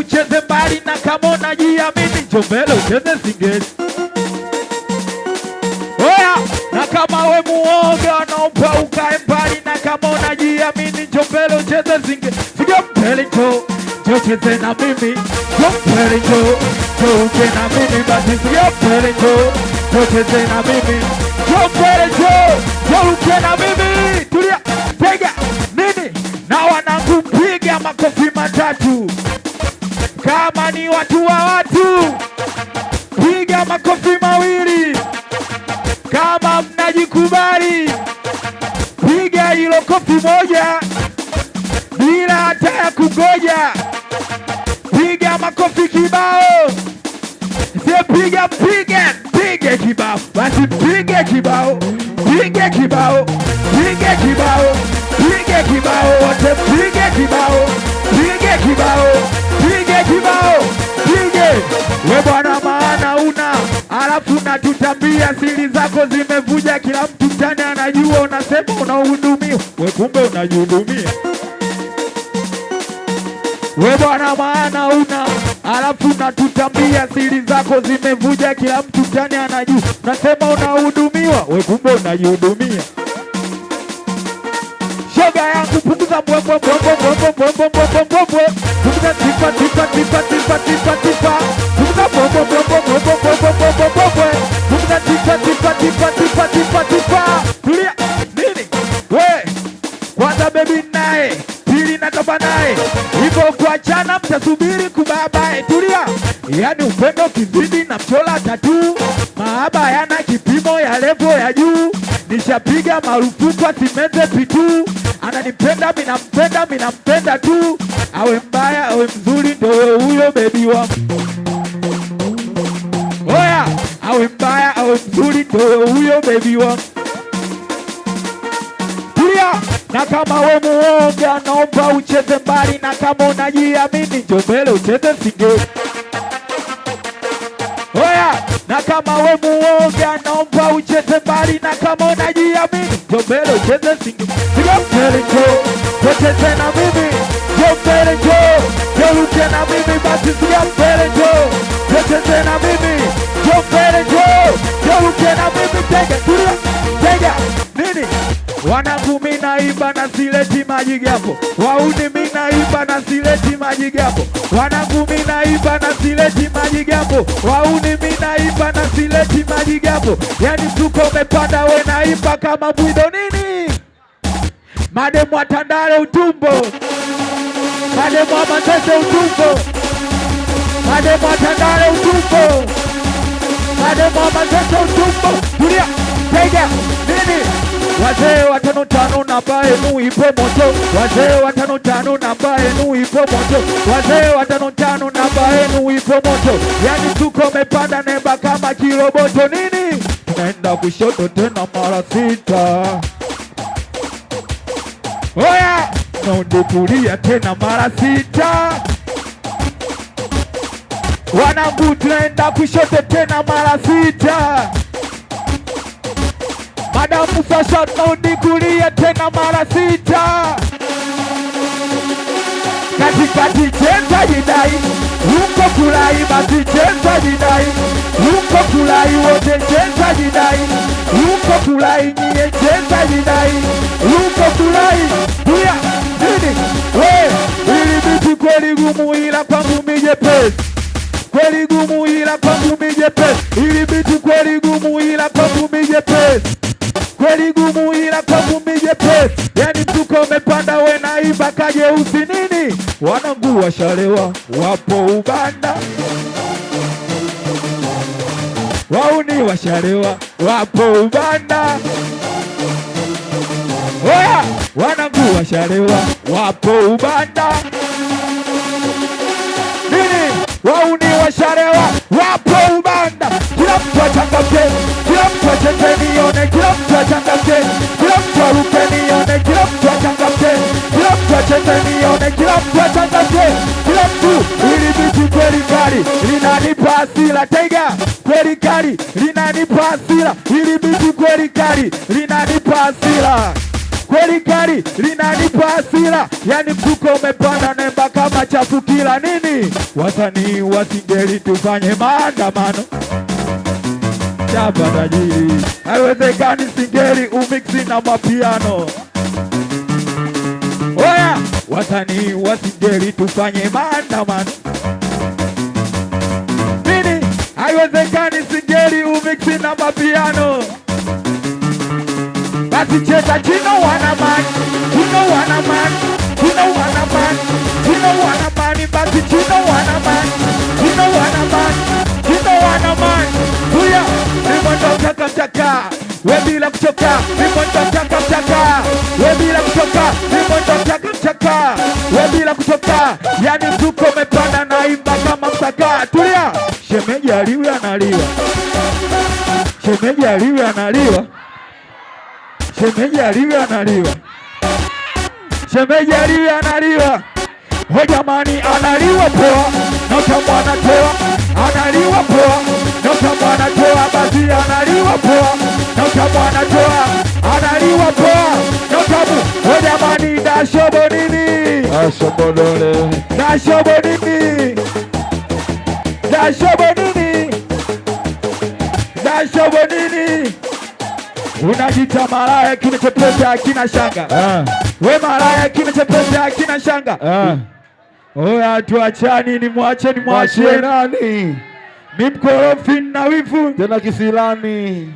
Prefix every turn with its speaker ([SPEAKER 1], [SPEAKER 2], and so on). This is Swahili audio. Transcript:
[SPEAKER 1] ucheze mbali, na kama unajiamini njoo mbele ucheze singeli. Oya, na kama we muoga naomba ukae mbali, na kama unajiamini njoo mbele ucheze singeli. Njoo mbele njoo cheze na mimi, njoo mbele njoo uke na mimi basi. Njoo mbele njoo cheze na mimi, njoo mbele njoo uke na mimi. Tulia, tega nini na wanakupiga makofi matatu. Kama ni watu wa watu, piga makofi mawili. Kama mnajikubali, piga hilo kofi moja bila hata ya kungoja. Piga makofi kibao, piga kibao, basi piga kibao, piga kibao, piga kibao, piga kibao, wote piga kibao, piga kibao, piga kibao, piga. We bwana maana una, alafu natutambia siri zako zimevuja, kila mtu mtani anajua, unasema unahudumia, we kumbe unajihudumia. We bwana maana una, alafu natutambia siri zako zimevuja, kila mtu mtani anajua, unasema unahudumiwa, we kumbe unajihudumia. Shoga yangu punguza mbwembwe, punguza tipa, punguza punguza tipa. Tulia, nini? We, kwanza baby nae, pili natoba nae, hivyo kuachana mtasubiri kubabae. Tulia, yani upendo kizidi na mchola tatu, mahaba yana kipimo ya levo ya juu. Nishapiga marufuku asimeze pitu, ananipenda minampenda tu, awe mbaya awe mzuri ndio huyo baby wangu. Oya, awe mbaya awe mzuri ndio huyo baby wangu. Tulia, na kama we muoga naomba ucheze mbali, na kama unajiamini njoo mbele ucheze singeli. Oya, na kama we muoga naomba ucheze mbali, na kama unajiamini njoo mbele ucheze singeli. Njoo mbele njoo cheze na mimi, njoo mbele njoo uke na mimi basi. Njoo mbele njoo cheze na mimi, njoo mbele njoo uke na mimi. Tega, tulia, tega nini? Wanangu mimi naimba na sileti maji gapo, wauni mimi naimba na sileti maji gapo. Wanangu mimi naimba na sileti maji gapo, wauni mimi naimba na sileti maji gapo. Yani tuko umepanda we naimba kama bwido nini? Mademu wa Tandale utumbo, mademu wa Manzese utumbo, mademu wa Tandale utumbo, mademu wa Manzese utumbo. Tulia, tega nini? Wazee wa 55 namba yenu ipo moto, wazee wa 55 namba yenu ipo moto, wazee wa 55 namba yenu ipo moto. Yani tuko mepanda nemba kama kiroboto nini? Tunaenda kushoto tena mara 6. Oya, naondokulia tena mara 6. Wanangu tunaenda kushoto tena mara 6. Madamu sasa naondokulia tena mara 6. Katikati cheza jidai, huko kulai basi cheza jidai, huko kulai wote cheza jidai, huko kulai nyie cheza jidai, huko kulai. Tulia, nini? We, ili biti kweli gumu ila kwangu mijepesi, kweli gumu ila kwangu mijepesi, ili biti kweli gumu ila kwangu mijepesi, kweli gumu ila kwangu mijepesi. Yani tuko umepanda we naimba kajeusi nini? Wanangu washalewa wapo ubanda, wauni washalewa wapo ubanda. Oya, wanangu washalewa wapo ubanda nini? Wauni washalewa wapo ubanda. Kila mtu achangamke, kila mtu acheze nione, kila mtu achangamke, kila mtu aruke nione, kila mtu achangamke, kila mtu acheze nione, kila mtu achangamke, kila mtu. Ili biti kweli kali linanipa hasira, tega kweli kali linanipa hasira, ili biti kweli kali linanipa hasira. kweli kali linanipa hasira, yani mzuko umepanda nemba kama chafu kila nini. Wasanii wa Singeli tufanye maandamano, chapa tajiri, haiwezekani Singeli umixi na mapiano. Oya, wasanii wa Singeli tufanye maandamano. Nini? Haiwezekani Singeli umixi na mapiano. Basi cheza chino wanaman, chino wanaman, chino wanaman, chino wanaman, basi chino wanaman, chino wanaman, chino wanaman. Huya, nimondo chaka chaka, we bila kuchoka, nimondo chaka chaka, we bila kuchoka, nimondo chaka chaka, we bila kuchoka. Yani mzuko umepanda na imba kama msaka. Tulia, shemeji aliwe analiwa, shemeji aliwe analiwa, shemeji aliwe analiwa, shemeji aliwe analiwa. Ho jamani, analiwa poa, nota mwana toa, analiwa poa, nota mwana toa, basi analiwa poa, nota mwana toa, analiwa poa, nota mu. Ho jamani, dashobo nini? Dashobo dole. Dashobo nini? Dashobo nini? Dashobo nini? Unajita malaya kime chepesa akina shanga. We malaya kime chepesa akina shanga. Oya tuachani, ni mwache nani? Mimi mkorofi na wivu. Tena kisilani.